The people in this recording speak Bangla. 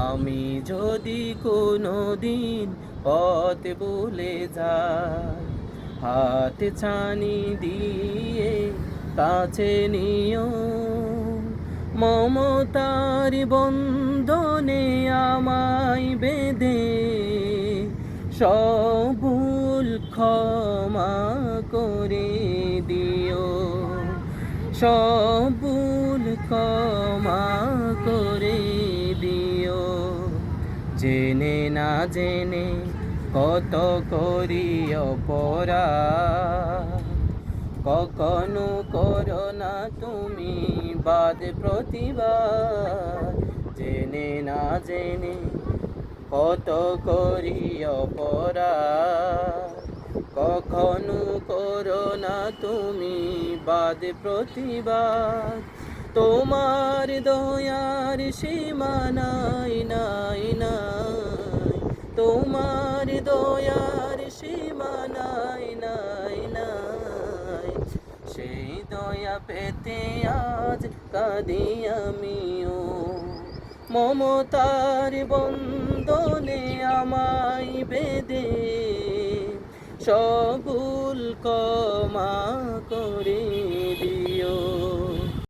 আমি যদি কোনো দিন পথ ভুলে যাই, হাত ছানি দিয়ে কাছে নিও, মমতার বন্ধনে আমায় বেঁধে সব ভুল ক্ষমা করে দিও, সব ভুল ক্ষমা করে দিও। জেনে না জেনে কত করি অপরাধ, কখনো করো না তুমি বাদ প্রতিবাদ। জেনে না জেনে কত করি অপরাধ, কখনো করো না তুমি বাদ প্রতিবাদ। তোমার দয়ার সীমা নাই নাই নাই, তোমার দয়ার সীমা নাই নাই নাই। সেই দয়া পেতে আজ কাঁদি আমিও, মমতার বন্ধনে আমায় বেঁধে সব ভুল ক্ষমা করে দিও।